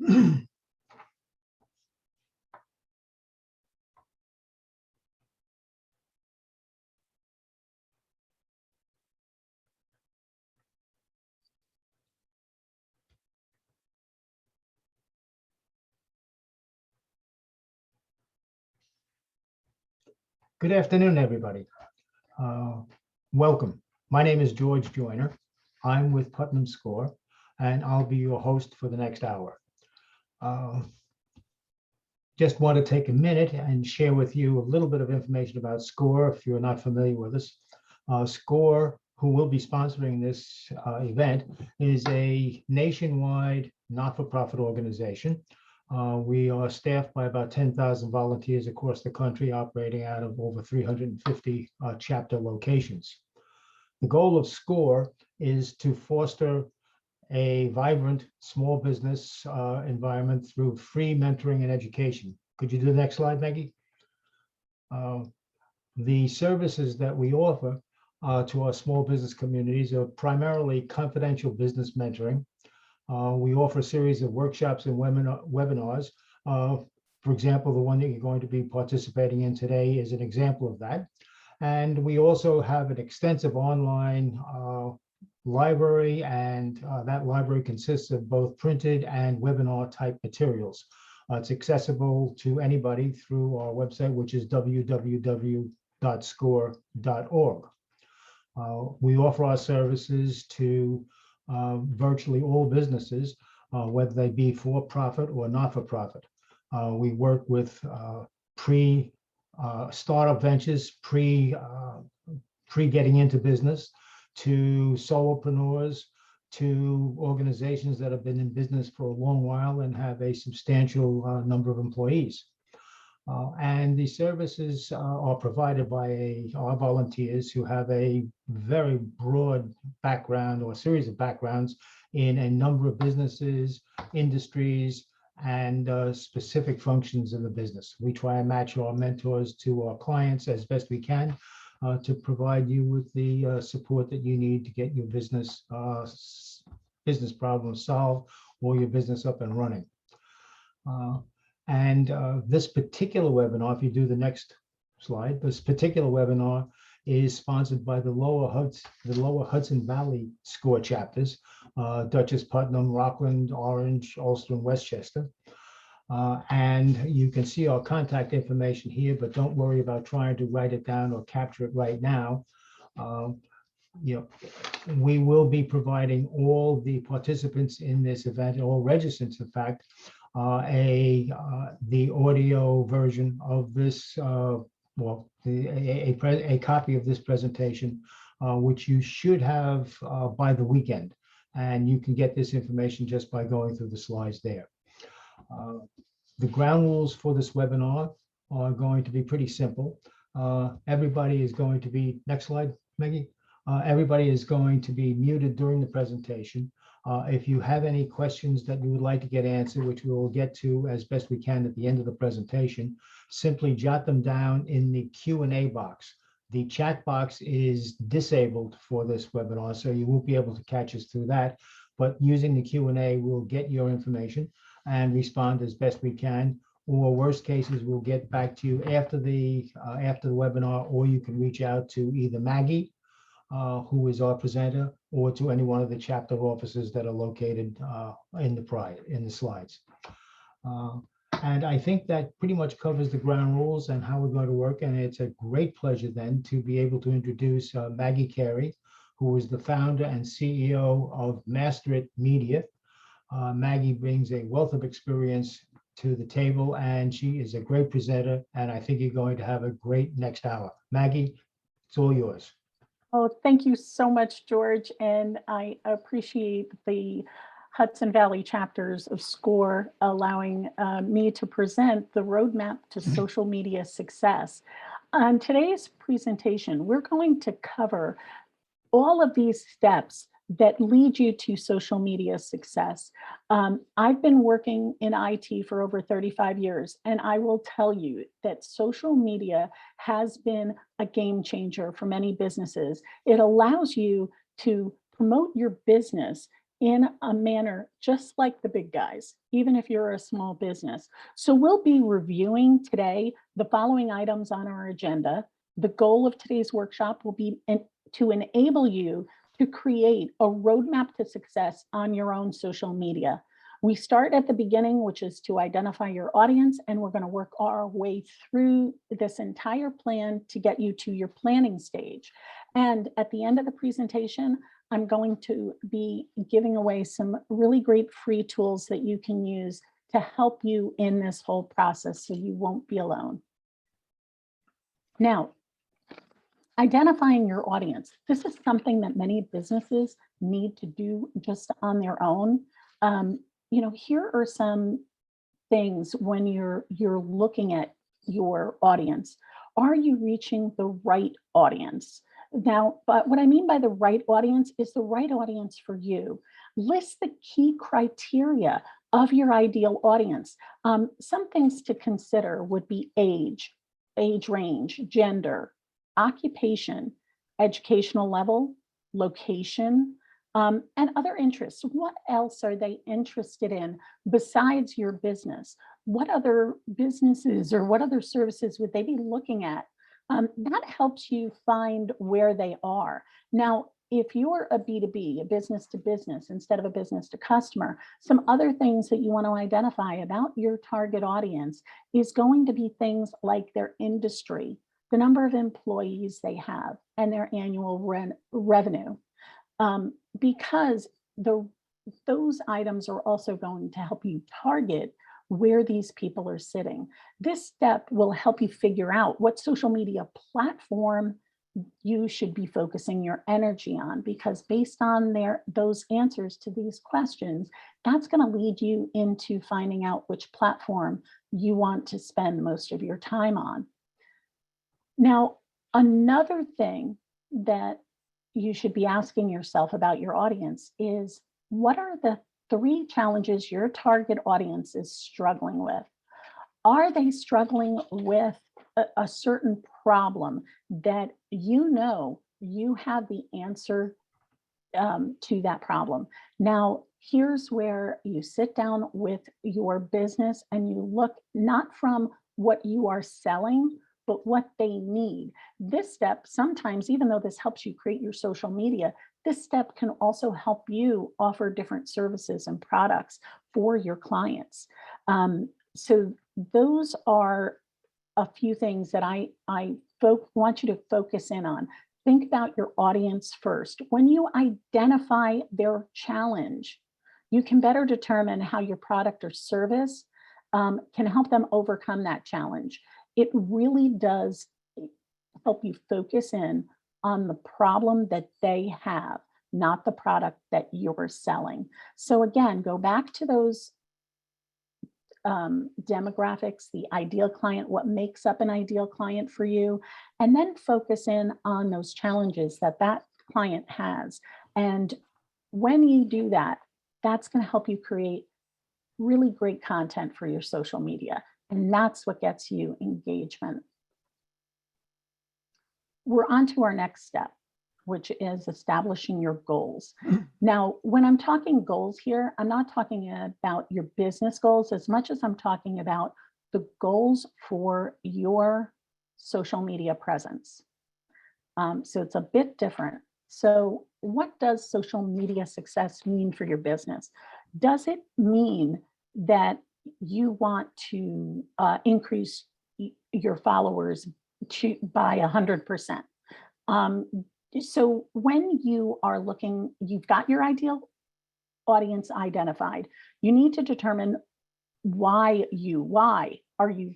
Good afternoon, everybody. Welcome. My name is George Joyner. I'm with Putnam Score, and I'll be your host for the next hour. Just want to take a minute and share with you a little bit of information about SCORE if you're not familiar with us. SCORE, who will be sponsoring this event, is a nationwide not-for-profit organization. We are staffed by about 10,000 volunteers across the country, operating out of over 350 chapter locations. The goal of SCORE is to foster a vibrant small business environment through free mentoring and education. Could you do the next slide, Maggie? The services that we offer to our small business communities are primarily confidential business mentoring. We offer a series of workshops and webinars. For example, the one that you're going to be participating in today is an example of that. And we also have an extensive online library, and that library consists of both printed and webinar type materials. It's accessible to anybody through our website, which is www.score.org. We offer our services to virtually all businesses, whether they be for-profit or not-for-profit. We work with startup ventures, pre getting into business, to solopreneurs, to organizations that have been in business for a long while and have a substantial number of employees. And the services are provided by our volunteers who have a very broad background or series of backgrounds in a number of businesses, industries, and specific functions in the business. We try and match our mentors to our clients as best we can to provide you with the support that you need to get your business problems solved or your business up and running. This particular webinar, if you do the next slide, this particular webinar is sponsored by the Lower Hudson Valley SCORE chapters, Dutchess, Putnam, Rockland, Orange, Ulster, and Westchester. And you can see our contact information here, but don't worry about trying to write it down or capture it right now. We will be providing all the participants in this event, all registrants, in fact, the audio version of this, a copy of this presentation, which you should have by the weekend. And you can get this information just by going through the slides there. The ground rules for this webinar are going to be pretty simple. Everybody is going to be, next slide, Maggie. Everybody is going to be muted during the presentation. If you have any questions that you would like to get answered, which we will get to as best we can at the end of the presentation, simply jot them down in the Q&A box. The chat box is disabled for this webinar, so you won't be able to catch us through that. But using the Q&A, we'll get your information and respond as best we can. Or worst cases, we'll get back to you after the webinar, or you can reach out to either Maggie, who is our presenter, or to any one of the chapter offices that are located in the slides. And I think that pretty much covers the ground rules and how we're going to work. And it's a great pleasure then to be able to introduce Maggie Carey, who is the founder and CEO of Master It Media. Maggie brings a wealth of experience to the table, and she is a great presenter. And I think you're going to have a great next hour. Maggie, it's all yours. Oh, thank you so much, George. And I appreciate the Hudson Valley chapters of SCORE allowing me to present the roadmap to social media success. On today's presentation, we're going to cover all of these steps that lead you to social media success. I've been working in IT for over 35 years, and I will tell you that social media has been a game changer for many businesses. It allows you to promote your business in a manner just like the big guys, even if you're a small business. So we'll be reviewing today the following items on our agenda. The goal of today's workshop will be to enable you to create a roadmap to success on your own social media. We start at the beginning, which is to identify your audience, and we're going to work our way through this entire plan to get you to your planning stage. And at the end of the presentation, I'm going to be giving away some really great free tools that you can use to help you in this whole process so you won't be alone. Now, identifying your audience. This is something that many businesses need to do just on their own. Here are some things when you're looking at your audience. Are you reaching the right audience? Now, but what I mean by the right audience is the right audience for you. List the key criteria of your ideal audience. Some things to consider would be age range, gender, occupation, educational level, location, and other interests. What else are they interested in besides your business? What other businesses or what other services would they be looking at? That helps you find where they are. Now, if you're a B2B, a business to business, instead of a business to customer, some other things that you want to identify about your target audience is going to be things like their industry, the number of employees they have, and their annual revenue. Because those items are also going to help you target where these people are sitting. This step will help you figure out what social media platform you should be focusing your energy on, because based on those answers to these questions, that's going to lead you into finding out which platform you want to spend most of your time on. Now, another thing that you should be asking yourself about your audience is, what are the 3 challenges your target audience is struggling with? Are they struggling with a certain problem that you have the answer to that problem? Now, here's where you sit down with your business and you look not from what you are selling, but what they need. This step, sometimes, even though this helps you create your social media, this step can also help you offer different services and products for your clients. So those are a few things that I want you to focus in on. Think about your audience first. When you identify their challenge, you can better determine how your product or service can help them overcome that challenge. It really does help you focus in on the problem that they have, not the product that you're selling. So again, go back to those demographics, the ideal client, what makes up an ideal client for you, and then focus in on those challenges that client has. And when you do that, that's going to help you create really great content for your social media. And that's what gets you engagement. We're on to our next step, which is establishing your goals. Now, when I'm talking goals here, I'm not talking about your business goals as much as I'm talking about the goals for your social media presence. So it's a bit different. So what does social media success mean for your business? Does it mean that you want to increase your followers by 100%? So when you are looking, you've got your ideal audience identified. You need to determine why are you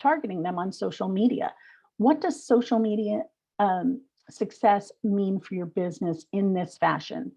targeting them on social media? What does social media success mean for your business in this fashion?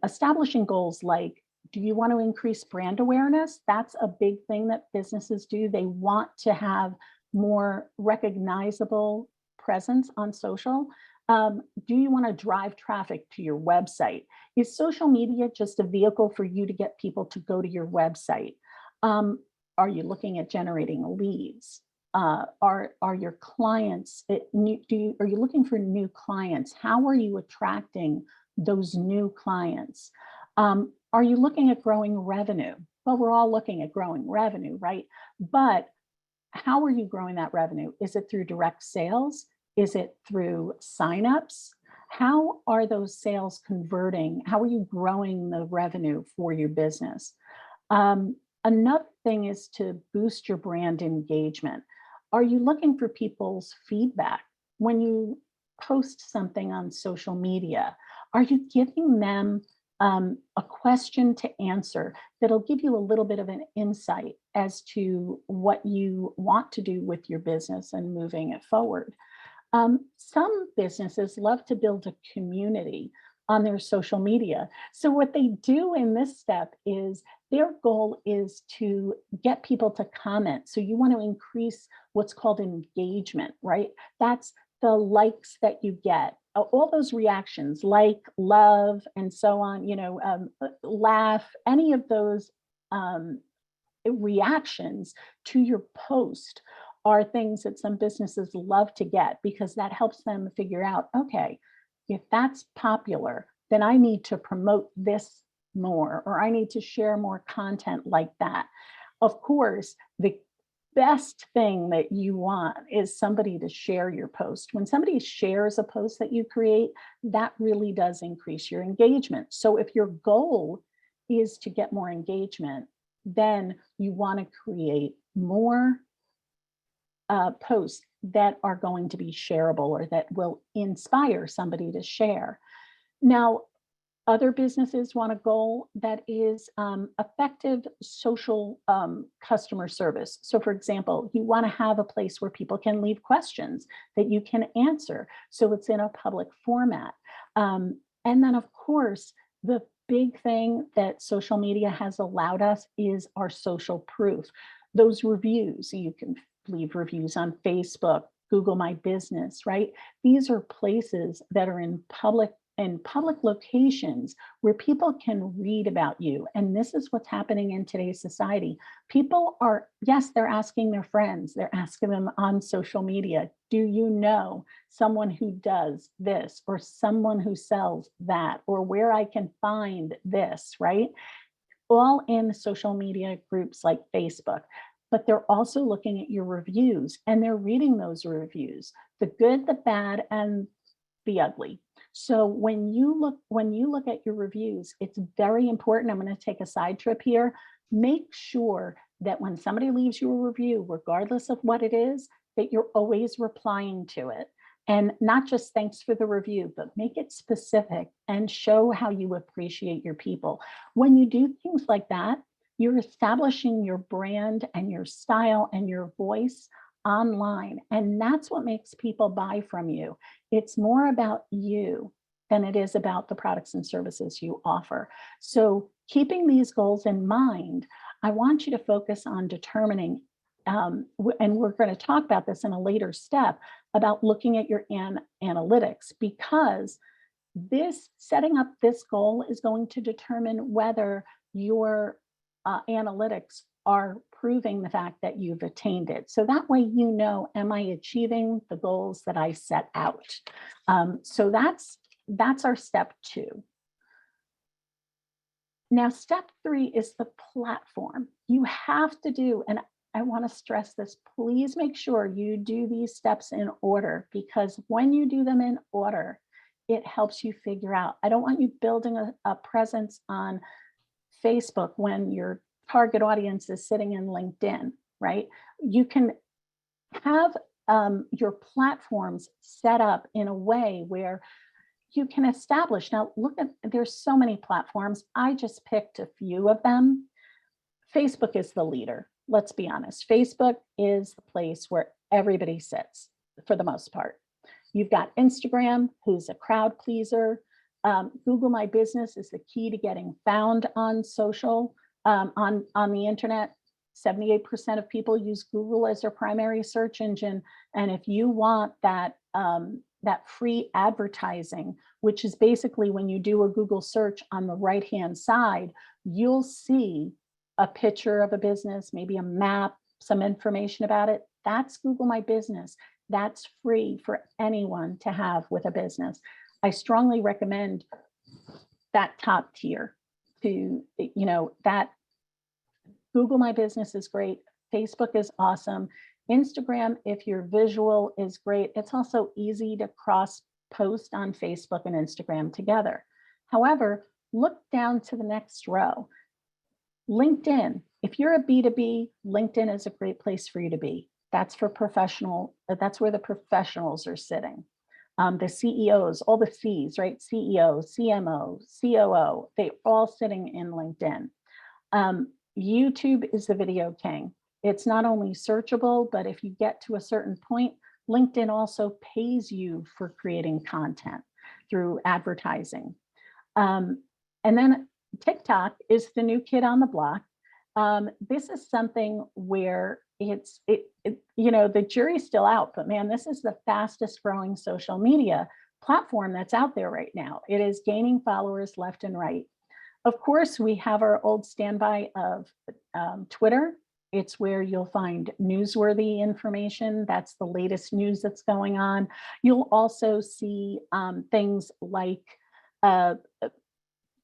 Establishing goals like, do you want to increase brand awareness? That's a big thing that businesses do. They want to have more recognizable presence on social. Do you want to drive traffic to your website? Is social media just a vehicle for you to get people to go to your website? Are you looking at generating leads? Are your clients, are you looking for new clients? How are you attracting those new clients? Are you looking at growing revenue? Well, we're all looking at growing revenue, right? But how are you growing that revenue? Is it through direct sales? Is it through signups? How are those sales converting? How are you growing the revenue for your business? Another thing is to boost your brand engagement. Are you looking for people's feedback? When you post something on social media, are you giving them a question to answer that'll give you a little bit of an insight as to what you want to do with your business and moving it forward? Some businesses love to build a community on their social media. So what they do in this step is their goal is to get people to comment. So you want to increase what's called engagement, right? That's the likes that you get, all those reactions, like, love, and so on, laugh, any of those reactions to your post are things that some businesses love to get, because that helps them figure out, okay, if that's popular, then I need to promote this more, or I need to share more content like that. Of course, the best thing that you want is somebody to share your post. When somebody shares a post that you create, that really does increase your engagement. So if your goal is to get more engagement, then you want to create more posts that are going to be shareable, or that will inspire somebody to share. Now, other businesses want a goal that is effective social customer service. So for example, you want to have a place where people can leave questions that you can answer. So it's in a public format. And then of course, the big thing that social media has allowed us is our social proof. Those reviews, you can leave reviews on Facebook, Google My Business, right? These are places that are in public locations where people can read about you. And this is what's happening in today's society. People are, yes, they're asking their friends, they're asking them on social media, do you know someone who does this, or someone who sells that, or where I can find this, right? All in social media groups like Facebook. But they're also looking at your reviews, and they're reading those reviews, the good, the bad, and the ugly. So when you look at your reviews, it's very important. I'm going to take a side trip here. Make sure that when somebody leaves you a review, regardless of what it is, that you're always replying to it. And not just thanks for the review, but make it specific and show how you appreciate your people. When you do things like that, you're establishing your brand and your style and your voice online. And that's what makes people buy from you. It's more about you than it is about the products and services you offer. So keeping these goals in mind, I want you to focus on determining, and we're going to talk about this in a later step, about looking at your analytics, because setting up this goal is going to determine whether your analytics are proving the fact that you've attained it. So that way, you know, am I achieving the goals that I set out? So that's our step 2. Now, step 3 is the platform. You have to do, and I want to stress this, please make sure you do these steps in order, because when you do them in order, it helps you figure out. I don't want you building a presence on Facebook when your target audience is sitting in LinkedIn, right? You can have your platforms set up in a way where you can establish. Now, there's so many platforms. I just picked a few of them. Facebook is the leader. Let's be honest. Facebook is the place where everybody sits for the most part. You've got Instagram, who's a crowd pleaser. Google My Business is the key to getting found on social, on the internet. 78% of people use Google as their primary search engine. And if you want that free advertising, which is basically when you do a Google search on the right-hand side, you'll see a picture of a business, maybe a map, some information about it. That's Google My Business. That's free for anyone to have with a business. I strongly recommend that top tier. to, that Google My Business is great. Facebook is awesome. Instagram, if you're visual, is great. It's also easy to cross post on Facebook and Instagram together. However, look down to the next row. LinkedIn. If you're a B2B, LinkedIn is a great place for you to be. That's for professional, that's where the professionals are sitting. The CEOs, all the C's, right? CEO, CMO, COO, they're all sitting in LinkedIn. YouTube is the video king. It's not only searchable, but if you get to a certain point, LinkedIn also pays you for creating content through advertising. And then TikTok is the new kid on the block. This is something where the jury's still out, but man, this is the fastest growing social media platform that's out there right now. It is gaining followers left and right. Of course, we have our old standby of Twitter. It's where you'll find newsworthy information. That's the latest news that's going on. You'll also see things like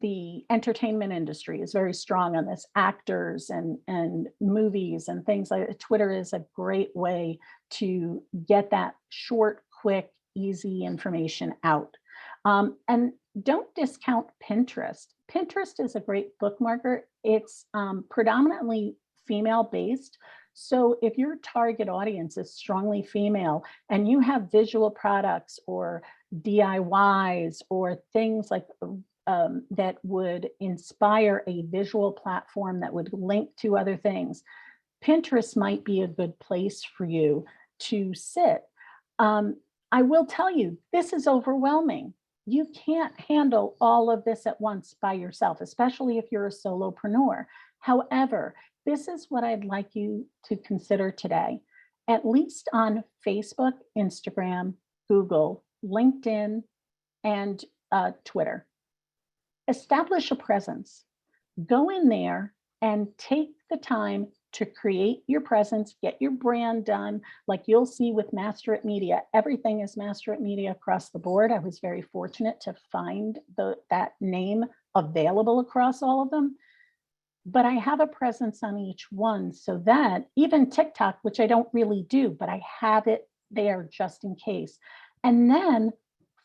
the entertainment industry is very strong on this, actors and movies and things like that. Twitter is a great way to get that short, quick, easy information out. And don't discount Pinterest. Pinterest is a great bookmarker. It's predominantly female-based. So if your target audience is strongly female and you have visual products or DIYs or things like that would inspire a visual platform that would link to other things, Pinterest might be a good place for you to sit. I will tell you, this is overwhelming. You can't handle all of this at once by yourself, especially if you're a solopreneur. However, this is what I'd like you to consider today. At least on Facebook, Instagram, Google, LinkedIn, and Twitter. Establish a presence. Go in there and take the time to create your presence, get your brand done. Like you'll see with Master at Media, everything is Master at Media across the board. I was very fortunate to find that name available across all of them. But I have a presence on each one so that even TikTok, which I don't really do, but I have it there just in case. And then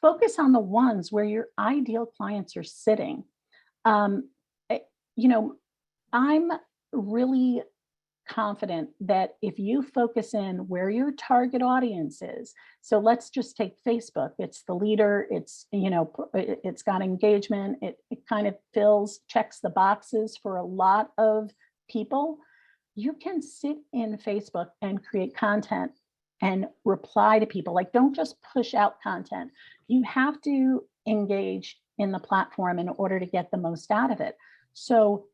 focus on the ones where your ideal clients are sitting. I'm really confident that if you focus in where your target audience is, so let's just take Facebook, it's the leader, it's got engagement, it kind of checks the boxes for a lot of people. You can sit in Facebook and create content and reply to people. Like, don't just push out content. You have to engage in the platform in order to get the most out of it. So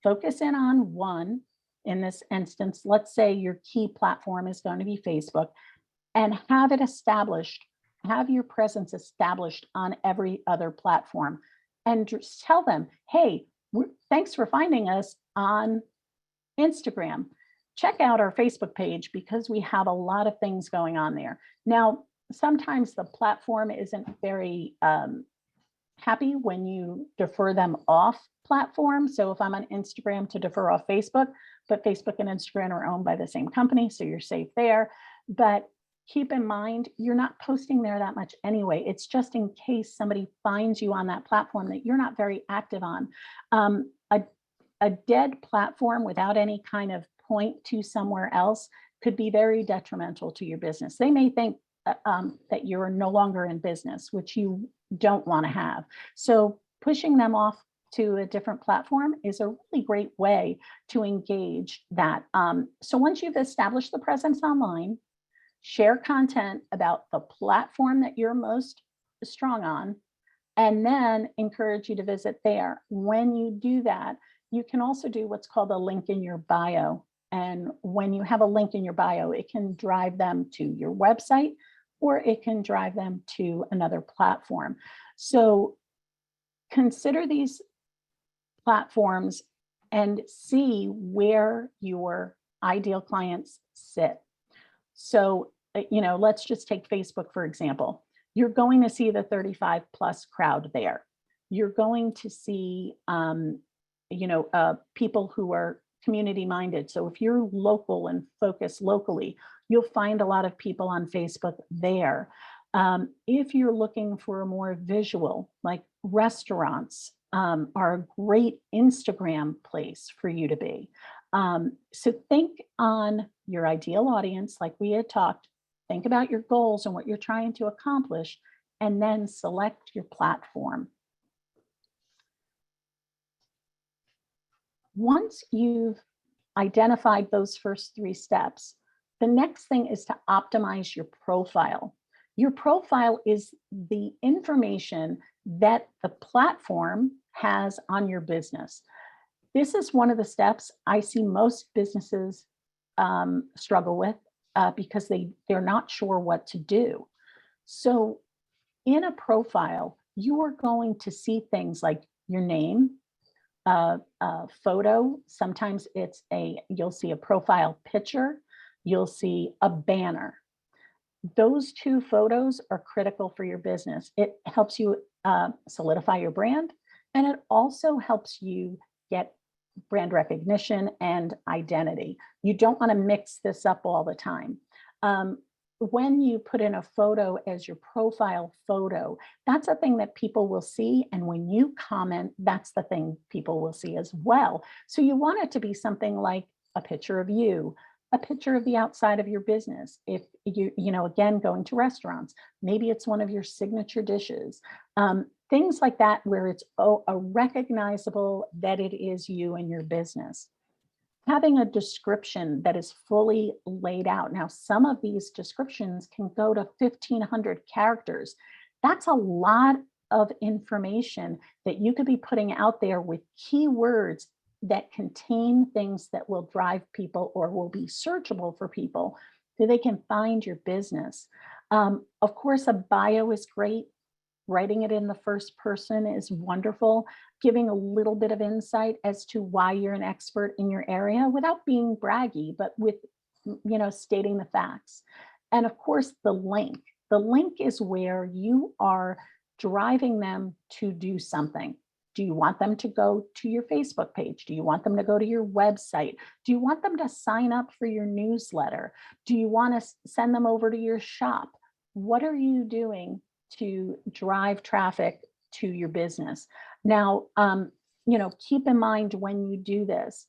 focus in on one. In this instance, let's say your key platform is going to be Facebook, and have it established, have your presence established on every other platform, and just tell them, hey, thanks for finding us on Instagram. Check out our Facebook page because we have a lot of things going on there. Now, sometimes the platform isn't very happy when you defer them off platform. So if I'm on Instagram, to defer off Facebook, but Facebook and Instagram are owned by the same company, so you're safe there. But keep in mind, you're not posting there that much anyway. It's just in case somebody finds you on that platform that you're not very active on. A dead platform without any kind of point to somewhere else could be very detrimental to your business. They may think that you're no longer in business, which you don't want to have. So pushing them off to a different platform is a really great way to engage that. So once you've established the presence online, share content about the platform that you're most strong on, and then encourage you to visit there. When you do that, you can also do what's called a link in your bio. And when you have a link in your bio, it can drive them to your website, or it can drive them to another platform. So consider these platforms and see where your ideal clients sit. So, let's just take Facebook, for example. You're going to see the 35 plus crowd there. You're going to see people who are community minded. So if you're local and focus locally, you'll find a lot of people on Facebook there. If you're looking for a more visual, like restaurants are a great Instagram place for you to be. So think on your ideal audience, like we had talked, think about your goals and what you're trying to accomplish, and then select your platform. Once you've identified those first 3 steps, the next thing is to optimize your profile. Your profile is the information that the platform has on your business. This is one of the steps I see most businesses struggle with because they're not sure what to do. So in a profile, you are going to see things like your name, a photo. Sometimes you'll see a profile picture, you'll see a banner. Those 2 photos are critical for your business. It helps you solidify your brand, and it also helps you get brand recognition and identity. You don't want to mix this up all the time. When you put in a photo as your profile photo, that's a thing that people will see. And when you comment, that's the thing people will see as well. So you want it to be something like a picture of you, a picture of the outside of your business. If again, going to restaurants, maybe it's one of your signature dishes, things like that, where it's a recognizable that it is you and your business. Having a description that is fully laid out. Now, some of these descriptions can go to 1,500 characters. That's a lot of information that you could be putting out there with keywords that contain things that will drive people or will be searchable for people so they can find your business. Of course, a bio is great. Writing it in the first person is wonderful, giving a little bit of insight as to why you're an expert in your area without being braggy, but with, stating the facts. And of course, the link. The link is where you are driving them to do something. Do you want them to go to your Facebook page? Do you want them to go to your website? Do you want them to sign up for your newsletter? Do you want to send them over to your shop? What are you doing to drive traffic to your business? Now, keep in mind when you do this,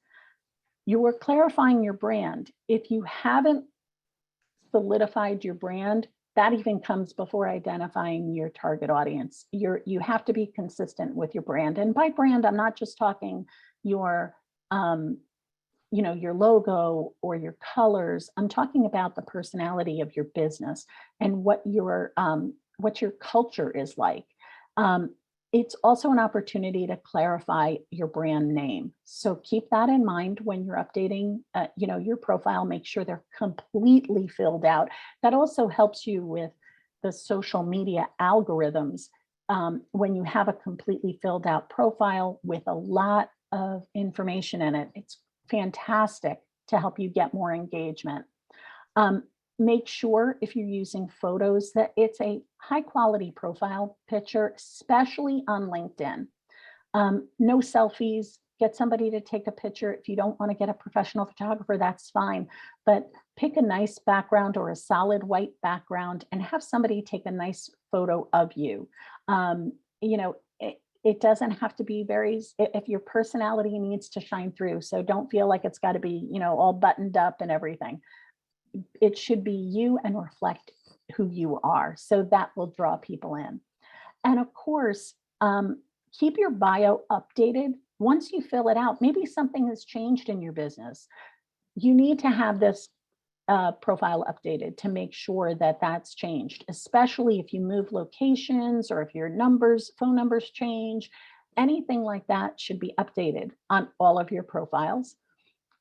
you are clarifying your brand. If you haven't solidified your brand, that even comes before identifying your target audience. You have to be consistent with your brand. And by brand, I'm not just talking your logo or your colors. I'm talking about the personality of your business and what your culture is like. It's also an opportunity to clarify your brand name. So keep that in mind when you're updating, your profile. Make sure they're completely filled out. That also helps you with the social media algorithms. When you have a completely filled out profile with a lot of information in it, it's fantastic to help you get more engagement. Make sure if you're using photos that it's a high quality profile picture, especially on LinkedIn. No selfies. Get somebody to take a picture. If you don't want to get a professional photographer, that's fine. But pick a nice background or a solid white background and have somebody take a nice photo of you. It doesn't have to be if your personality needs to shine through. So don't feel like it's got to be, all buttoned up and everything. It should be you and reflect who you are. So that will draw people in. And of course, keep your bio updated. Once you fill it out, maybe something has changed in your business. You need to have this profile updated to make sure that that's changed, especially if you move locations or if your phone numbers change. Anything like that should be updated on all of your profiles.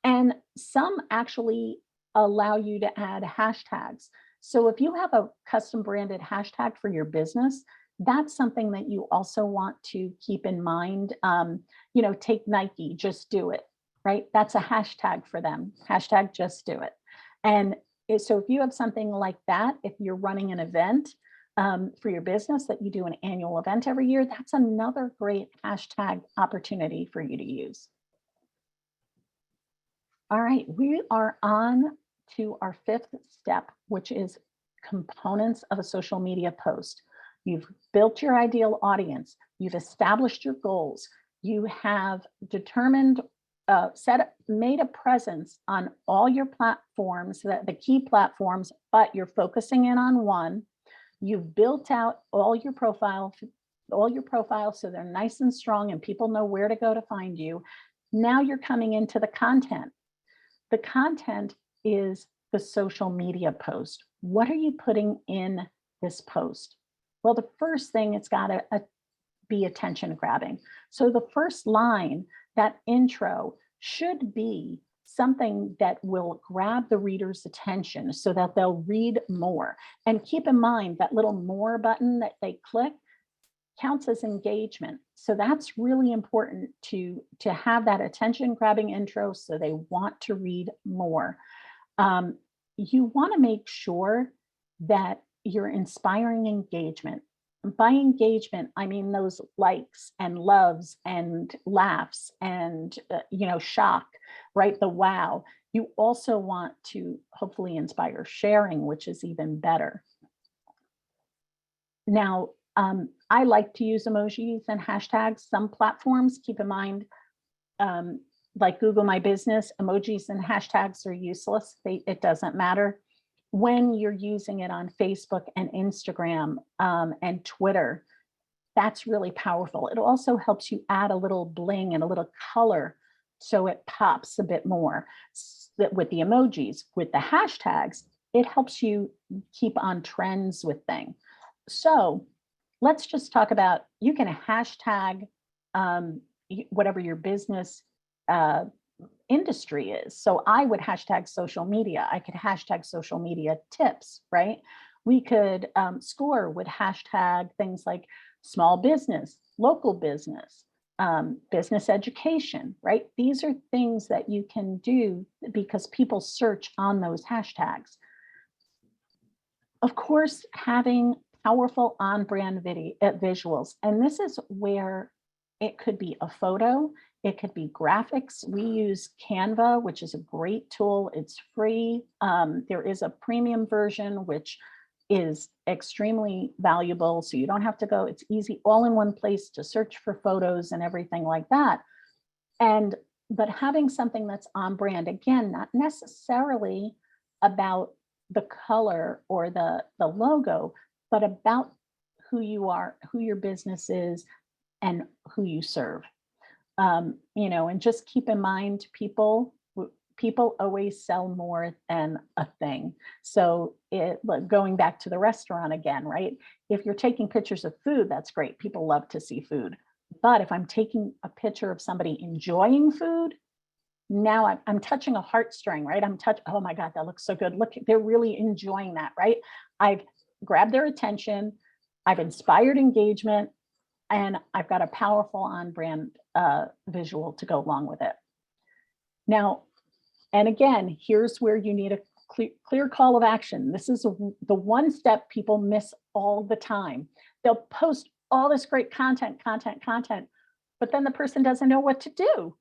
And some actually allow you to add hashtags. So if you have a custom branded hashtag for your business, that's something that you also want to keep in mind. Take Nike, just do it, right? That's a hashtag for them. Hashtag just do it. And so if you have something like that, if you're running an event, for your business, that you do an annual event every year, that's another great hashtag opportunity for you to use. All right, we are on to our fifth step, which is components of a social media post. You've built your ideal audience, you've established your goals, you have determined, made a presence on all your platforms, the key platforms, but you're focusing in on one. You've built out all your profiles so they're nice and strong and people know where to go to find you. Now you're coming into the content. The content is the social media post. What are you putting in this post? Well, the first thing, it's got to be attention grabbing. So the first line, that intro, should be something that will grab the reader's attention so that they'll read more. And keep in mind that little more button that they click counts as engagement. So that's really important to have that attention grabbing intro so they want to read more. You want to make sure that you're inspiring engagement. By engagement, I mean those likes and loves and laughs and shock, right? The wow. You also want to hopefully inspire sharing, which is even better. Now, I like to use emojis and hashtags. Some platforms, keep in mind, like Google My Business, emojis and hashtags are useless. It doesn't matter. When you're using it on Facebook and Instagram and Twitter, that's really powerful. It also helps you add a little bling and a little color so it pops a bit more. With the emojis, with the hashtags, it helps you keep on trends with things. So let's just talk about, you can hashtag whatever your business industry is. So I would hashtag social media. I could hashtag social media tips, right? We could, SCORE would hashtag things like small business, local business, business education, right? These are things that you can do because people search on those hashtags. Of course, having powerful on-brand visuals. And this is where it could be a photo, it could be graphics. We use Canva, which is a great tool. It's free. There is a premium version, which is extremely valuable. So you don't have to go, it's easy, all in one place to search for photos and everything like that. But having something that's on brand, again, not necessarily about the color or the logo, but about who you are, who your business is, and who you serve. And just keep in mind, people always sell more than a thing. So going back to the restaurant again, right? If you're taking pictures of food, that's great. People love to see food. But if I'm taking a picture of somebody enjoying food, now I'm touching a heartstring, right? Oh my God, that looks so good. Look, they're really enjoying that, right? I've grabbed their attention, I've inspired engagement, and I've got a powerful on-brand visual to go along with it. Now, and again, here's where you need a clear call of action. This is the one step people miss all the time. They'll post all this great content, but then the person doesn't know what to do.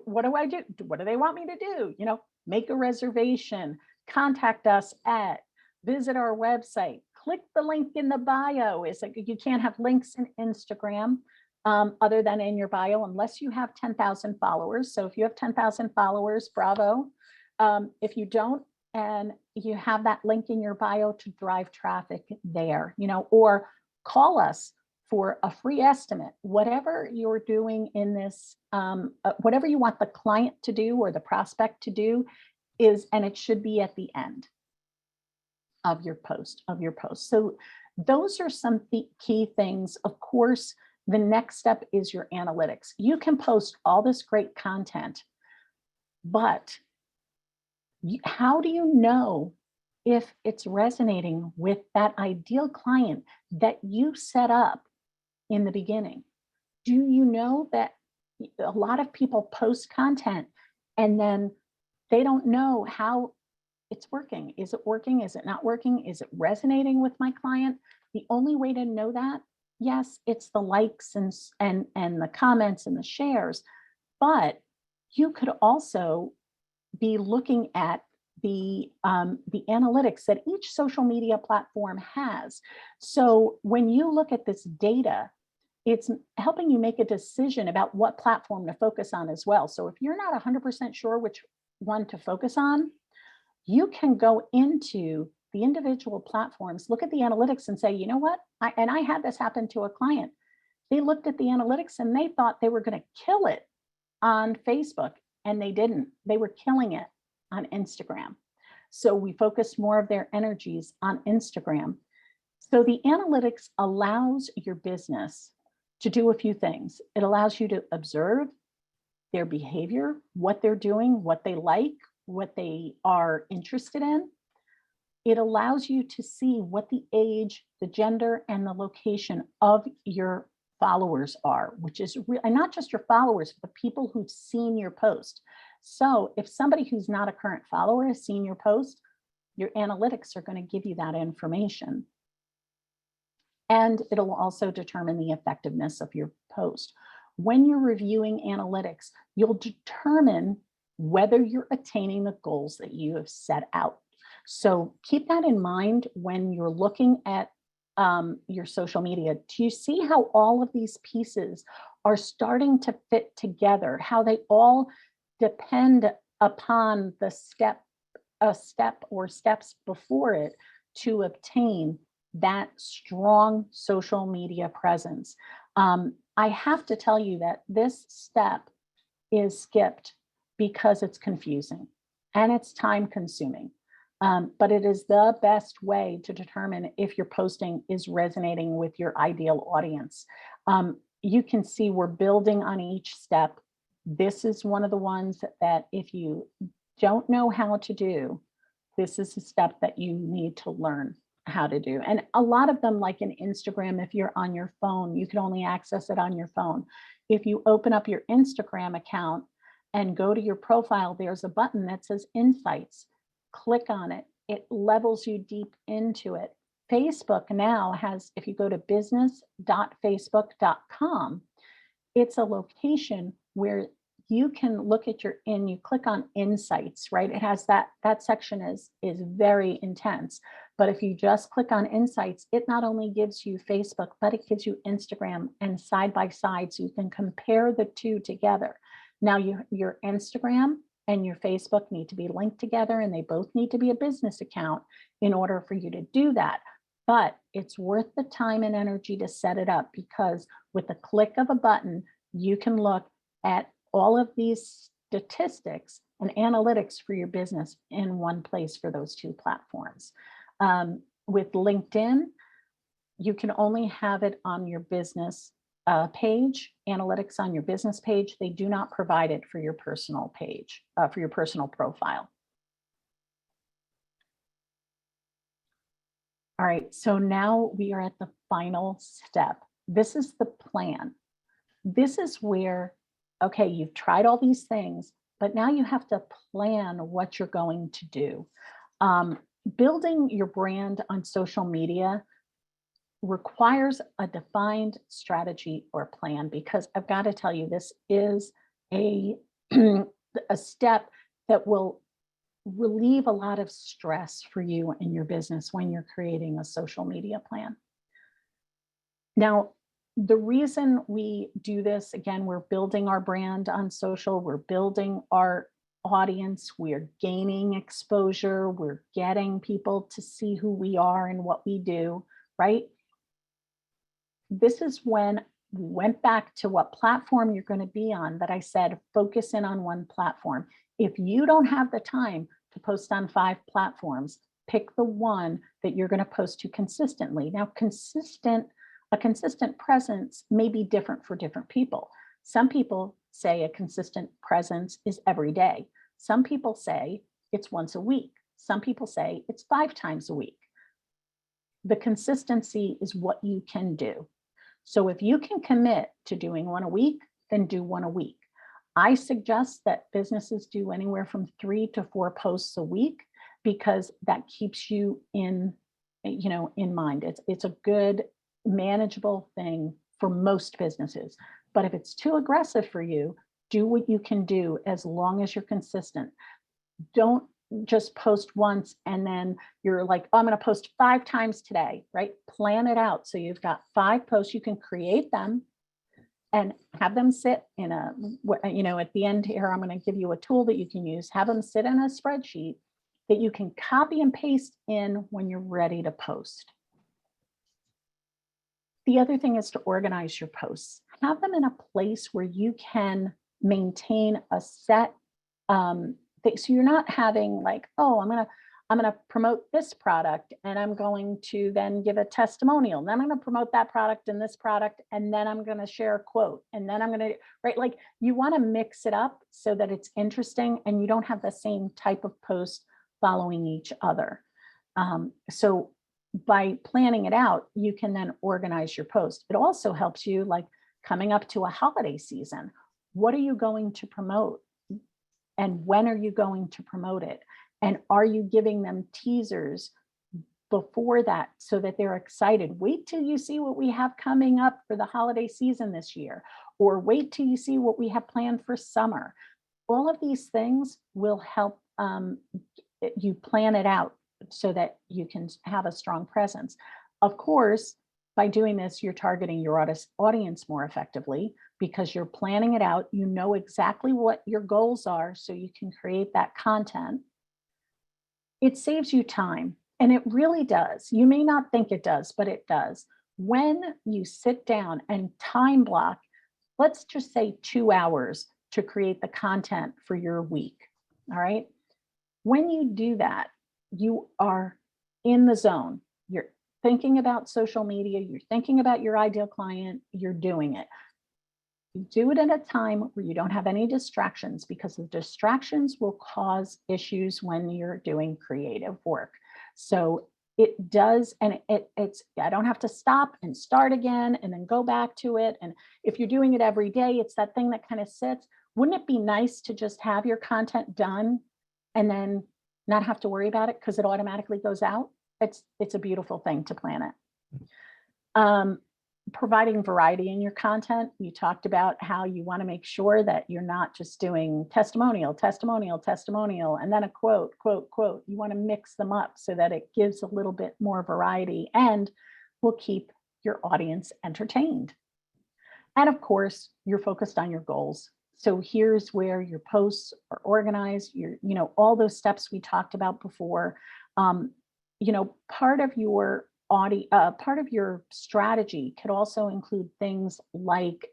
What do I do? What do they want me to do? Make a reservation, contact us at, visit our website, click the link in the bio. It's like you can't have links in Instagram other than in your bio unless you have 10,000 followers. So if you have 10,000 followers, bravo. If you don't, and you have that link in your bio to drive traffic there, or call us for a free estimate, whatever you're doing in this, whatever you want the client to do or the prospect to do and it should be at the end of your post. So those are some key things. Of course, the next step is your analytics. You can post all this great content, but how do you know if it's resonating with that ideal client that you set up in the beginning? Do you know that a lot of people post content and then they don't know how it's working? Is it working? Is it not working? Is it resonating with my client? The only way to know that, yes, it's the likes and the comments and the shares, but you could also be looking at the analytics that each social media platform has. So when you look at this data, it's helping you make a decision about what platform to focus on as well. So if you're not 100% sure which one to focus on, you can go into the individual platforms, look at the analytics and say, you know what? I had this happen to a client. They looked at the analytics and they thought they were going to kill it on Facebook, and they didn't. They were killing it on Instagram. So we focused more of their energies on Instagram. So the analytics allows your business to do a few things. It allows you to observe their behavior, what they're doing, what they like, what they are interested in. It allows you to see what the age, the gender, and the location of your followers are, which is and not just your followers, but the people who've seen your post. So if somebody who's not a current follower has seen your post, your analytics are going to give you that information. And it'll also determine the effectiveness of your post. When you're reviewing analytics, you'll determine whether you're attaining the goals that you have set out. So keep that in mind when you're looking at your social media. Do you see how all of these pieces are starting to fit together, how they all depend upon the step or steps before it to obtain that strong social media presence? I have to tell you that this step is skipped because it's confusing and it's time consuming. But it is the best way to determine if your posting is resonating with your ideal audience. You can see we're building on each step. This is one of the ones that if you don't know how to do, this is a step that you need to learn how to do. And a lot of them, like in Instagram, if you're on your phone, you can only access it on your phone. If you open up your Instagram account and go to your profile, there's a button that says Insights. Click on it. It levels you deep into it. Facebook now has, if you go to business.facebook.com, it's a location where you can look at you click on Insights, right? It has that section is very intense. But if you just click on Insights, it not only gives you Facebook, but it gives you Instagram, and side by side, so you can compare the two together. Now your Instagram and your Facebook need to be linked together, and they both need to be a business account in order for you to do that. But it's worth the time and energy to set it up, because with the click of a button, you can look at all of these statistics and analytics for your business in one place for those two platforms. With LinkedIn, you can only have it on your business page, analytics on your business page. They do not provide it for your personal page, for your personal profile. All right, so now we are at the final step. This is the plan. This is where, okay, you've tried all these things, but now you have to plan what you're going to do. Building your brand on social media requires a defined strategy or plan, because I've got to tell you, this is a step that will relieve a lot of stress for you and your business when you're creating a social media plan. Now, the reason we do this, again, we're building our brand on social, we're building our audience, we're gaining exposure, we're getting people to see who we are and what we do, right? This is when we went back to what platform you're going to be on, that I said, focus in on one platform. If you don't have the time to post on 5 platforms, pick the one that you're going to post to consistently. Now, a consistent presence may be different for different people. Some people say a consistent presence is every day. Some people say it's once a week. Some people say it's 5 times a week. The consistency is what you can do. So if you can commit to doing 1 a week, then do 1 a week. I suggest that businesses do anywhere from 3 to 4 posts a week, because that keeps you in in mind. It's a good manageable thing for most businesses. But if it's too aggressive for you, do what you can do as long as you're consistent. Don't just post once and then you're like, oh, I'm going to post 5 times today, right? Plan it out. So you've got 5 posts, you can create them and have them sit in a, at the end here, I'm going to give you a tool that you can use, have them sit in a spreadsheet that you can copy and paste in when you're ready to post. The other thing is to organize your posts. Have them in a place where you can maintain a set thing. So you're not having like, oh, I'm gonna promote this product and I'm going to then give a testimonial. And then I'm gonna promote that product and this product, and then I'm gonna share a quote. And then I'm gonna, right? Like you wanna mix it up so that it's interesting and you don't have the same type of post following each other. So by planning it out, you can then organize your post. It also helps you, like coming up to a holiday season. What are you going to promote? And when are you going to promote it? And are you giving them teasers before that so that they're excited? Wait till you see what we have coming up for the holiday season this year, or wait till you see what we have planned for summer. All of these things will help you plan it out so that you can have a strong presence. Of course, by doing this, you're targeting your audience more effectively because you're planning it out. You know exactly what your goals are, so you can create that content. It saves you time, and it really does. You may not think it does, but it does. When you sit down and time block, let's just say 2 hours to create the content for your week, all right? When you do that, you are in the zone. You're thinking about social media, you're thinking about your ideal client, you're doing it. You do it at a time where you don't have any distractions, because the distractions will cause issues when you're doing creative work. So it does, and it's, I don't have to stop and start again and then go back to it. And if you're doing it every day, it's that thing that kind of sits. Wouldn't it be nice to just have your content done and then not have to worry about it because it automatically goes out? It's a beautiful thing to plan it. Providing variety in your content. You talked about how you want to make sure that you're not just doing testimonial, testimonial, testimonial, and then a quote, quote, quote. You want to mix them up so that it gives a little bit more variety and will keep your audience entertained. And of course, you're focused on your goals. So here's where your posts are organized, all those steps we talked about before. Part of your part of your strategy could also include things like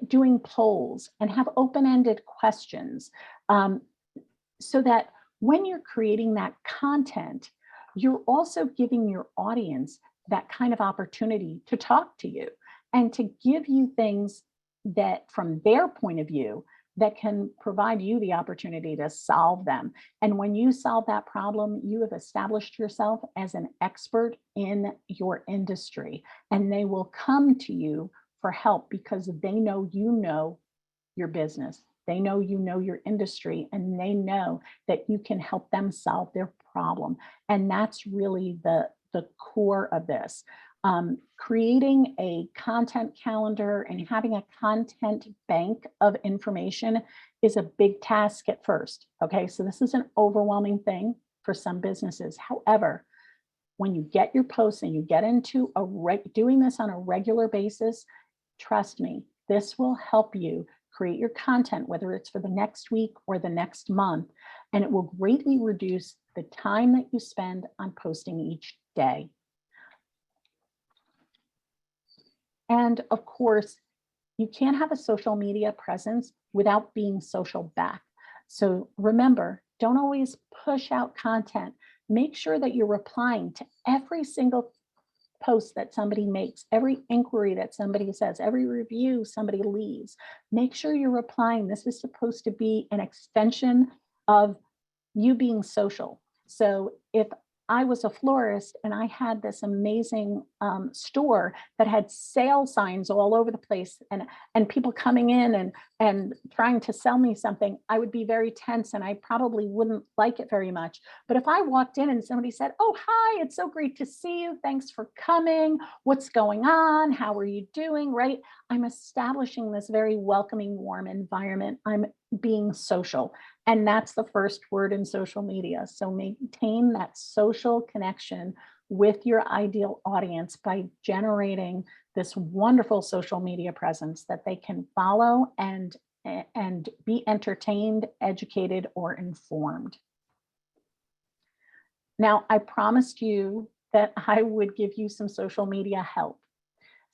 doing polls and have open-ended questions, so that when you're creating that content, you're also giving your audience that kind of opportunity to talk to you and to give you things that from their point of view that can provide you the opportunity to solve them. And when you solve that problem, you have established yourself as an expert in your industry, and they will come to you for help because they know you know your business. They know you know your industry, and they know that you can help them solve their problem. And that's really the core of this. Creating a content calendar and having a content bank of information is a big task at first. Okay, so this is an overwhelming thing for some businesses. However, when you get your posts and you get into doing this on a regular basis, trust me, this will help you create your content, whether it's for the next week or the next month, and it will greatly reduce the time that you spend on posting each day. And of course, you can't have a social media presence without being social back. So remember, don't always push out content. Make sure that you're replying to every single post that somebody makes, every inquiry that somebody says, every review somebody leaves. Make sure you're replying. This is supposed to be an extension of you being social. So if I was a florist and I had this amazing store that had sale signs all over the place, and people coming in and trying to sell me something, I would be very tense and I probably wouldn't like it very much. But if I walked in and somebody said, "Oh, hi, it's so great to see you. Thanks for coming. What's going on? How are you doing?" Right? I'm establishing this very welcoming, warm environment. I'm being social. And that's the first word in social media. So maintain that social connection with your ideal audience by generating this wonderful social media presence that they can follow and be entertained, educated, or informed. Now, I promised you that I would give you some social media help.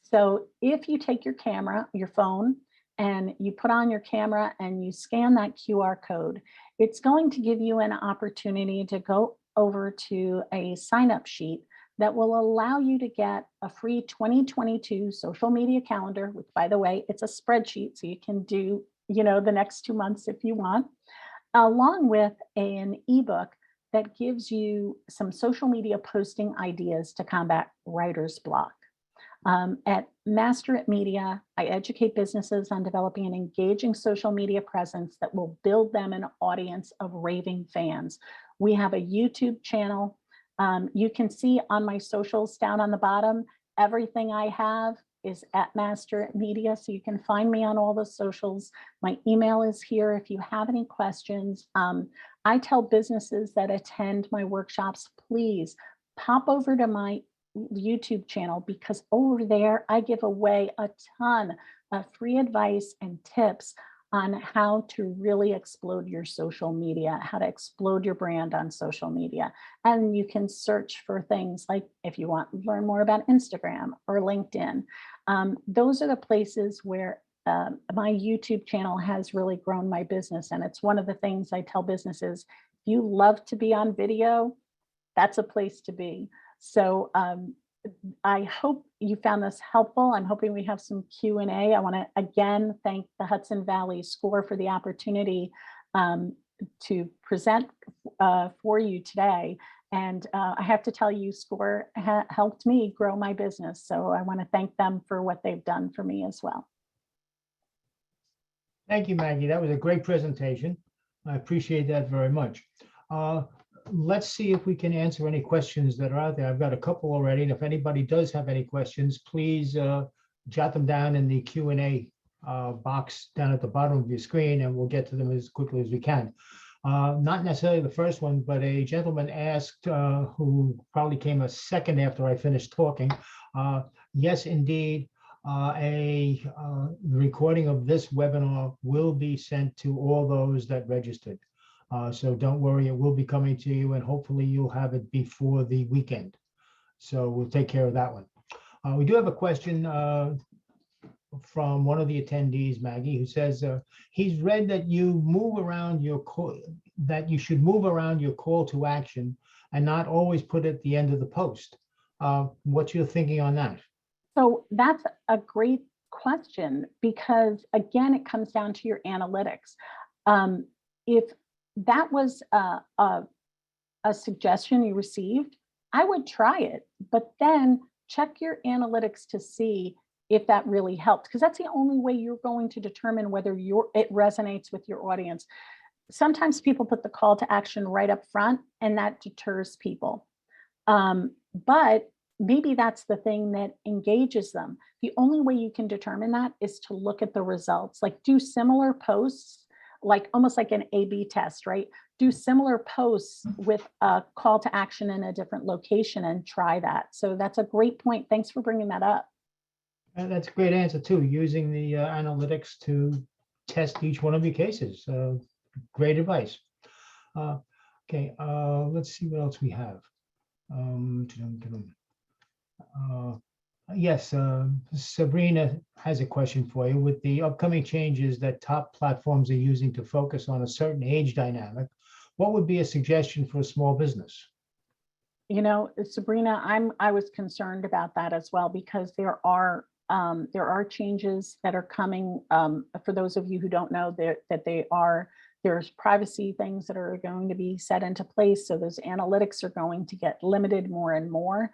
So if you take your camera, your phone, and you put on your camera and you scan that QR code, it's going to give you an opportunity to go over to a sign up sheet that will allow you to get a free 2022 social media calendar, which, by the way, it's a spreadsheet, so you can do, the next 2 months if you want, along with an ebook that gives you some social media posting ideas to combat writer's block. At Master It Media, I educate businesses on developing an engaging social media presence that will build them an audience of raving fans. We have a YouTube channel. You can see on my socials down on the bottom, everything I have is at Master It Media, so you can find me on all the socials. My email is here if you have any questions. I tell businesses that attend my workshops, please pop over to my YouTube channel, because over there I give away a ton of free advice and tips on how to really explode your social media, how to explode your brand on social media. And you can search for things like, if you want to learn more about Instagram or LinkedIn. Those are the places where my YouTube channel has really grown my business. And it's one of the things I tell businesses: if you love to be on video, that's a place to be. So I hope you found this helpful. I'm hoping we have some Q&A. I want to again thank the Hudson Valley SCORE for the opportunity to present for you today. And I have to tell you, SCORE helped me grow my business. So I want to thank them for what they've done for me as well. Thank you, Maggie. That was a great presentation. I appreciate that very much. Let's see if we can answer any questions that are out there. I've got a couple already, and if anybody does have any questions, please jot them down in the Q&A box down at the bottom of your screen, and we'll get to them as quickly as we can. Not necessarily the first one, but a gentleman asked, who probably came a second after I finished talking. Yes, indeed, the recording of this webinar will be sent to all those that registered. So don't worry, it will be coming to you, and hopefully you'll have it before the weekend. So we'll take care of that one. We do have a question from one of the attendees, Maggie, who says he's read that you move around your call, that you should move around your call to action and not always put it at the end of the post. What's your thinking on that? So that's a great question, because again, it comes down to your analytics. If that was a suggestion you received, I would try it, but then check your analytics to see if that really helped, because that's the only way you're going to determine whether it resonates with your audience. Sometimes people put the call to action right up front, and that deters people. But maybe that's the thing that engages them. The only way you can determine that is to look at the results, like do similar posts, like almost like an A/B test, right? Do similar posts with a call to action in a different location and try that. So that's a great point. Thanks for bringing that up. And that's a great answer too, using the analytics to test each one of your cases. Great advice. Okay, let's see what else we have. Yes, Sabrina has a question for you. With the upcoming changes that top platforms are using to focus on a certain age dynamic, what would be a suggestion for a small business? Sabrina, I was concerned about that as well, because there are changes that are coming. For those of you who don't know, that they are There's privacy things that are going to be set into place. So those analytics are going to get limited more and more.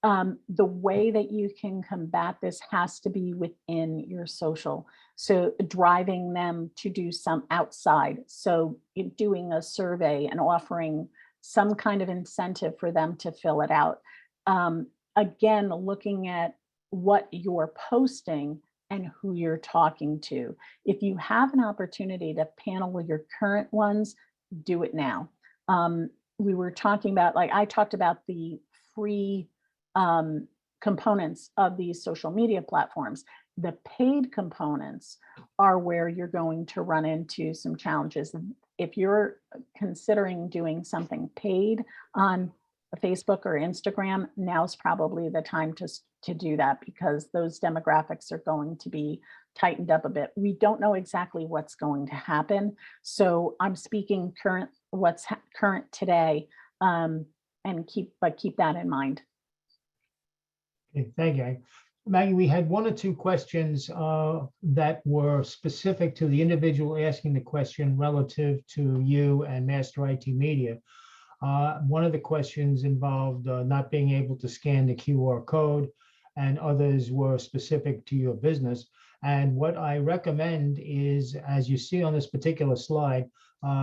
The way that you can combat this has to be within your social. So driving them to do some outside. So doing a survey and offering some kind of incentive for them to fill it out. Again, looking at what you're posting and who you're talking to. If you have an opportunity to panel your current ones, do it now. We were talking about, like I talked about the free components of these social media platforms. The paid components are where you're going to run into some challenges. If you're considering doing something paid on Facebook or Instagram, now's probably the time to do that, because those demographics are going to be tightened up a bit. We don't know exactly what's going to happen. So I'm speaking current, what's current today, and keep that in mind. Okay, thank you. Maggie, we had one or two questions that were specific to the individual asking the question relative to you and Master IT Media. One of the questions involved not being able to scan the QR code, and others were specific to your business. And what I recommend is, as you see on this particular slide,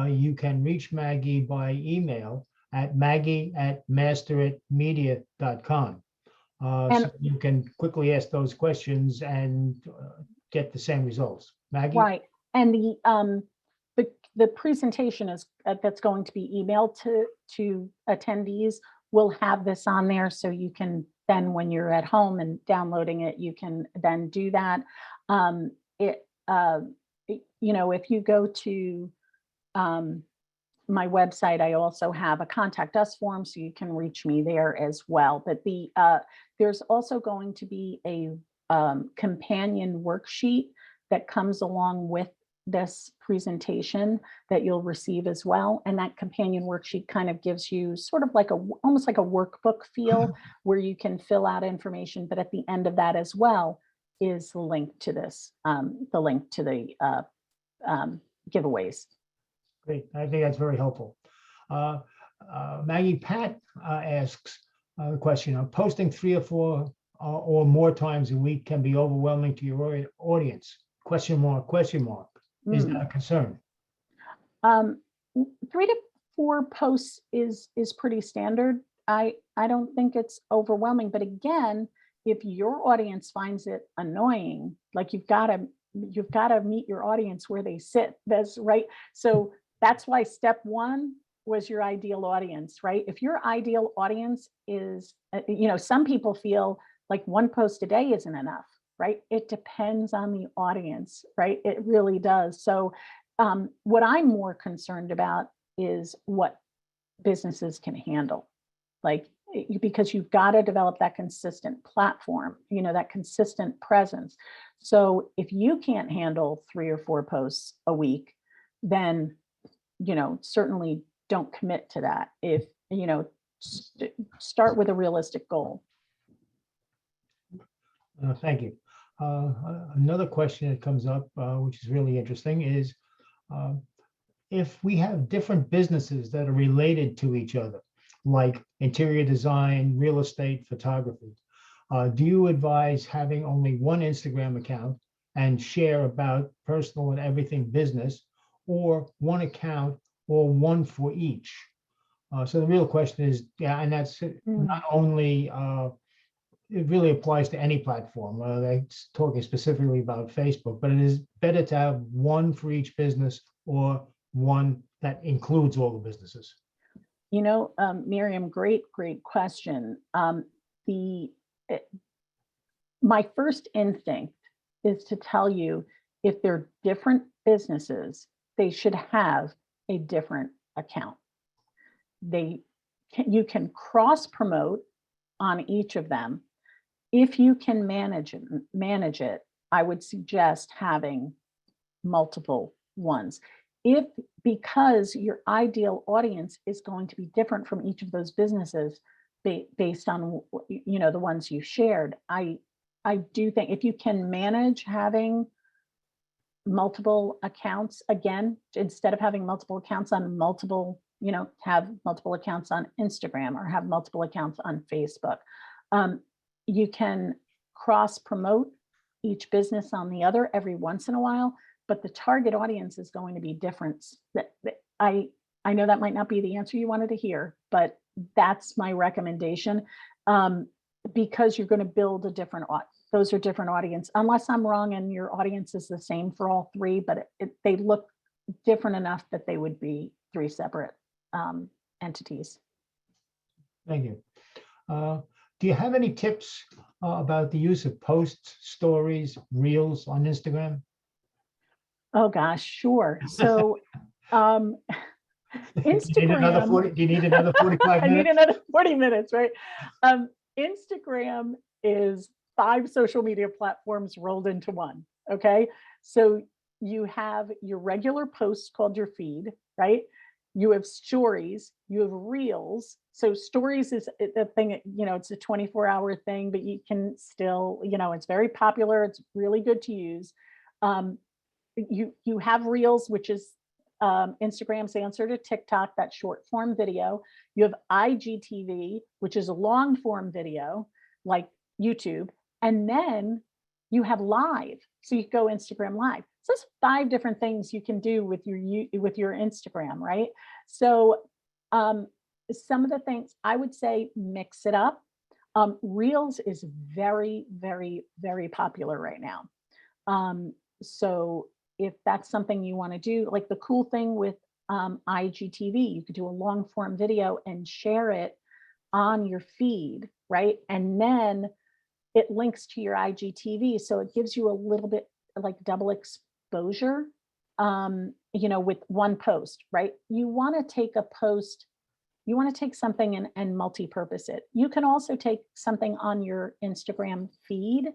you can reach Maggie by email at maggie@masteritmedia.com. So you can quickly ask those questions and get the same results. Maggie? Right. And the presentation is that's going to be emailed to attendees will have this on there, so you can then, when you're at home and downloading it, you can then do that. If you go to my website, I also have a contact us form, so you can reach me there as well. But there's also going to be a companion worksheet that comes along with this presentation that you'll receive as well. And that companion worksheet kind of gives you sort of like almost like a workbook feel, where you can fill out information. But at the end of that as well is the link to this, the link to the giveaways. Great, I think that's very helpful. Maggie, Pat asks a question: posting 3 or 4 or more times a week can be overwhelming to your audience? Question mark, question mark. Is that a concern? 3 to 4 posts is pretty standard. I don't think it's overwhelming, but again, if your audience finds it annoying, like you've got to meet your audience where they sit. That's right. So that's why step 1 was your ideal audience, right? If your ideal audience is, some people feel like 1 post a day isn't enough, right? It depends on the audience, right? It really does. So what I'm more concerned about is what businesses can handle, because you've got to develop that consistent platform, that consistent presence. So if you can't handle 3 or 4 posts a week, then, certainly don't commit to that. If, start with a realistic goal. Thank you. Another question that comes up, which is really interesting, is if we have different businesses that are related to each other, like interior design, real estate, photography, do you advise having only one Instagram account and share about personal and everything business, or one account or one for each? So the real question is, and that's not only it really applies to any platform. They're talking specifically about Facebook, but it is better to have one for each business or one that includes all the businesses. Miriam, great question. My first instinct is to tell you, if they're different businesses, they should have a different account. You can cross promote on each of them. If you can manage it, I would suggest having multiple ones. Because your ideal audience is going to be different from each of those businesses based on the ones you shared, I do think if you can manage having multiple accounts. Again, instead of having multiple accounts on multiple, have multiple accounts on Instagram or have multiple accounts on Facebook. You can cross promote each business on the other every once in a while, but the target audience is going to be different. I know that might not be the answer you wanted to hear, but that's my recommendation, because you're going to build a different those are different audience, unless I'm wrong and your audience is the same for all three, but they look different enough that they would be three separate entities. Thank you. Do you have any tips about the use of posts, stories, reels on Instagram? Oh gosh, sure. So Instagram. Do you need another 45 minutes? I need another 40 minutes, right? Instagram is 5 social media platforms rolled into one. Okay. So you have your regular posts called your feed, right? You have stories, you have reels. So stories is a thing, it's a 24-hour thing, but you can still, it's very popular. It's really good to use. You have reels, which is Instagram's answer to TikTok, that short form video. You have IGTV, which is a long form video like YouTube. And then you have live. So you go Instagram live. So there's 5 different things you can do with your Instagram, right? So some of the things I would say, mix it up. Reels is very, very, very popular right now. So if that's something you want to do, like the cool thing with IGTV, you could do a long form video and share it on your feed, right? And then it links to your IGTV. So it gives you a little bit like double exposure, with one post, right? You want to take a post, you want to take something and multi-purpose it. You can also take something on your Instagram feed,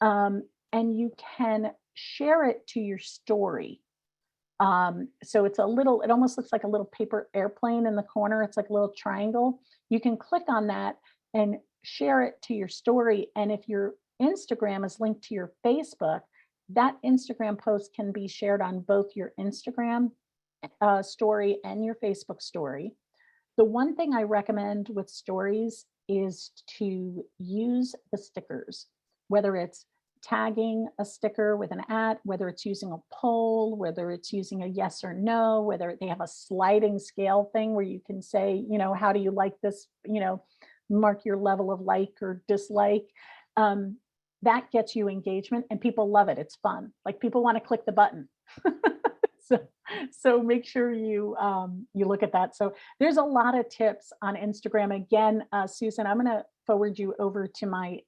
and you can share it to your story. So it almost looks like a little paper airplane in the corner. It's like a little triangle. You can click on that and share it to your story. And if your Instagram is linked to your Facebook, that Instagram post can be shared on both your Instagram story and your Facebook story. The one thing I recommend with stories is to use the stickers, whether it's tagging a sticker with an @ whether it's using a poll, whether it's using a yes or no, whether they have a sliding scale thing where you can say, how do you like this, mark your level of like or dislike. That gets you engagement and people love it. It's fun. Like people want to click the button. So make sure you look at that. So there's a lot of tips on Instagram. Again, Susan, I'm going to forward you over to my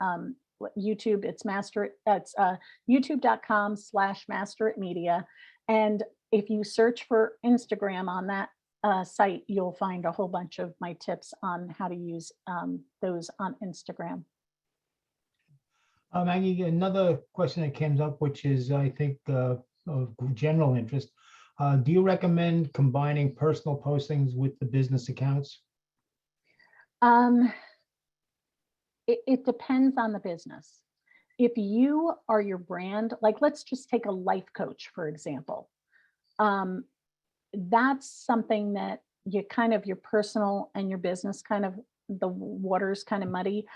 YouTube. It's youtube.com/masteritmedia. And if you search for Instagram on that site, you'll find a whole bunch of my tips on how to use those on Instagram. Maggie, another question that comes up, which is, I think, of general interest. Do you recommend combining personal postings with the business accounts? It depends on the business. If you are your brand, like let's just take a life coach, for example. That's something that your personal and your business the water's kind of muddy.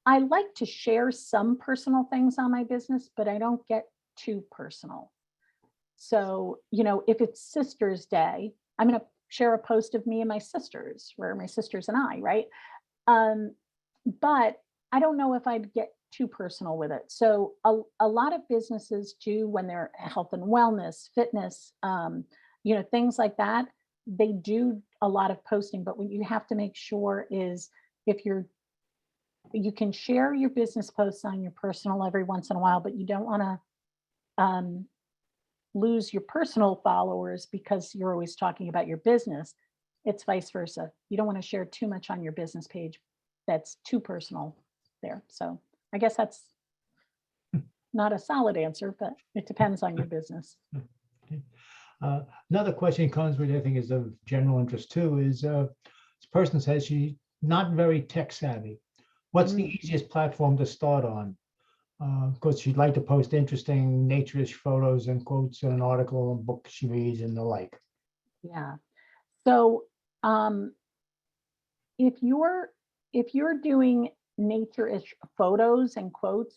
I like to share some personal things on my business, but I don't get too personal. So, if it's Sister's Day, I'm going to share a post of me and my sisters, where my sisters and I, right? But I don't know if I'd get too personal with it. So a lot of businesses do, when they're health and wellness, fitness, things like that, they do a lot of posting. But what you have to make sure is you can share your business posts on your personal every once in a while, but you don't want to lose your personal followers because you're always talking about your business. It's vice versa. You don't want to share too much on your business page that's too personal there. So I guess that's not a solid answer, but it depends on your business. Another question comes, which I think is of general interest too, is this person says she's not very tech savvy. What's the easiest platform to start on? because she'd like to post interesting nature-ish photos and quotes in an article and book she reads and the like. Yeah. So if you're doing nature-ish photos and quotes,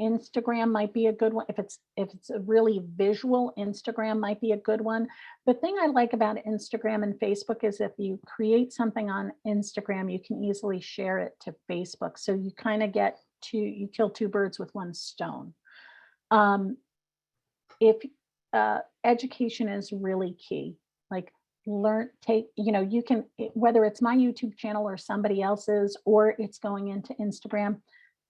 Instagram might be a good one. If it's a really visual, Instagram might be a good one. The thing I like about Instagram and Facebook is if you create something on Instagram, you can easily share it to Facebook. So you kind of you kill two birds with one stone. If education is really key, like you can, whether it's my YouTube channel or somebody else's, or it's going into Instagram,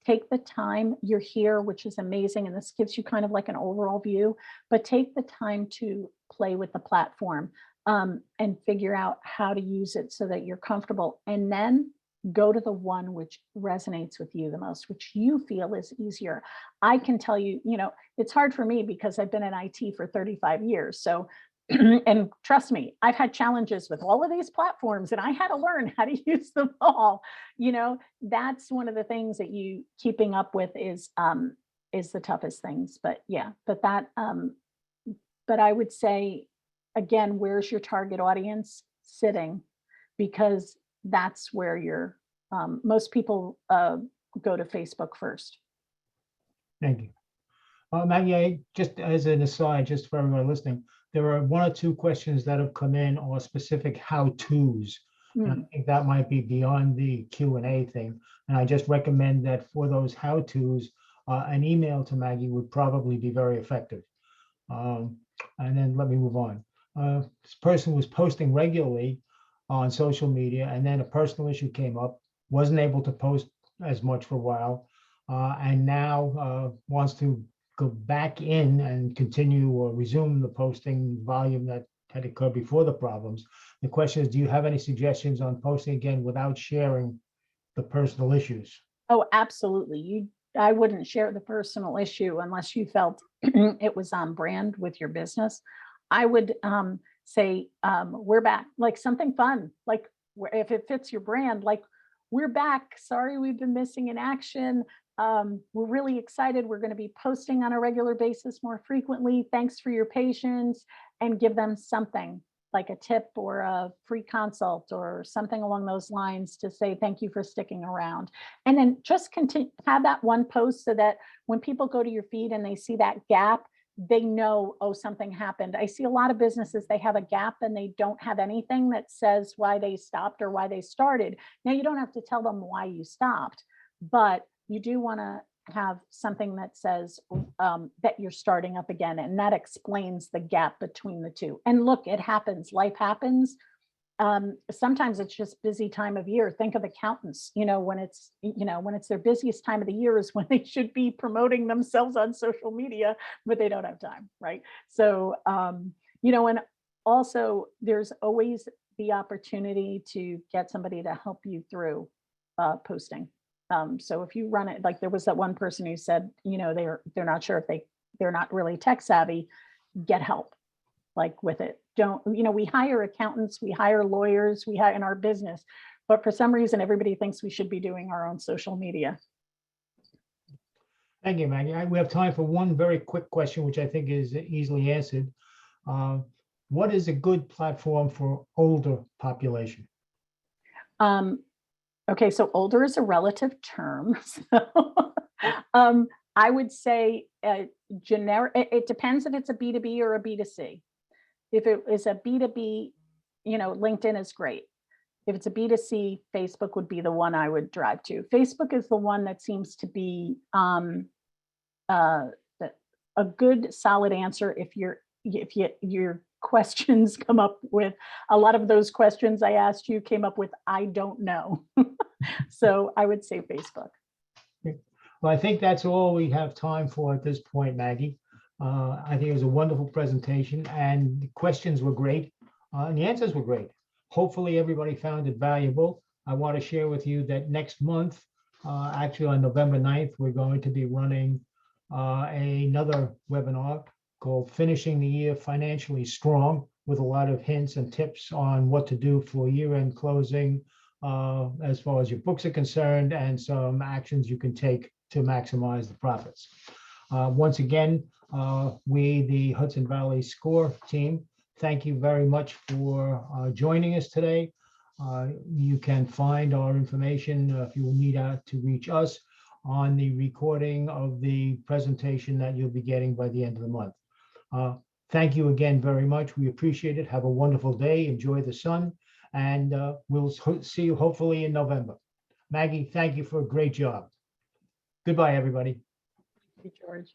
take the time. You're here, which is amazing. And this gives you kind of like an overall view, but take the time to play with the platform and figure out how to use it so that you're comfortable. And then go to the one which resonates with you the most, which you feel is easier. I can tell you, it's hard for me because I've been in IT for 35 years. So, and trust me, I've had challenges with all of these platforms and I had to learn how to use them all. That's one of the things that keeping up with is the toughest things. But yeah, but I would say, again, where's your target audience sitting? Because that's where most people go to Facebook first. Thank you. Maggie, just as an aside, just for everyone listening, there are one or two questions that have come in or specific how-tos. And I think that might be beyond the Q&A thing. And I just recommend that for those how-tos, an email to Maggie would probably be very effective. And then let me move on. This person was posting regularly on social media, and then a personal issue came up, wasn't able to post as much for a while, and now wants to go back in and continue or resume the posting volume that had occurred before the problems. The question is, do you have any suggestions on posting again without sharing the personal issues? Oh, absolutely. I wouldn't share the personal issue unless you felt it was on brand with your business. I would say, we're back, like something fun, like if it fits your brand, like we're back. Sorry, we've been missing in action. We're really excited. We're going to be posting on a regular basis more frequently. Thanks for your patience, and give them something like a tip or a free consult or something along those lines to say thank you for sticking around. And then just continue, have that one post so that when people go to your feed and they see that gap, they know, oh, something happened. I see a lot of businesses, they have a gap and they don't have anything that says why they stopped or why they started. Now, you don't have to tell them why you stopped, but you do want to have something that says that you're starting up again, and that explains the gap between the two. And look, it happens, life happens. Sometimes it's just busy time of year. Think of accountants, when it's their busiest time of the year is when they should be promoting themselves on social media, but they don't have time, right? So, and also there's always the opportunity to get somebody to help you through posting. So if you run it, like there was that one person who said, they're not sure if they're not really tech savvy, get help like with it. We hire accountants, we hire lawyers, we hire in our business, but for some reason, everybody thinks we should be doing our own social media. Thank you, Maggie. We have time for one very quick question, which I think is easily answered. What is a good platform for older population? Okay, so older is a relative term. So I would say generic, it depends if it's a B2B or a B2C. If it is a B2B, LinkedIn is great. If it's a B2C, Facebook would be the one I would drive to. Facebook is the one that seems to be a good solid answer if your questions come up with, a lot of those questions I asked you came up with, I don't know. So I would say Facebook. Well, I think that's all we have time for at this point, Maggie. I think it was a wonderful presentation, and the questions were great, and the answers were great. Hopefully everybody found it valuable. I want to share with you that next month, actually on November 9th, we're going to be running another webinar called Finishing the Year Financially Strong, with a lot of hints and tips on what to do for year-end closing as far as your books are concerned, and some actions you can take to maximize the profits. Once again, we, the Hudson Valley Score team, thank you very much for joining us today. You can find our information if you need to reach us on the recording of the presentation that you'll be getting by the end of the month. Thank you again very much. We appreciate it. Have a wonderful day. Enjoy the sun, and we'll see you hopefully in November. Maggie, thank you for a great job. Goodbye, everybody. Thank you, George.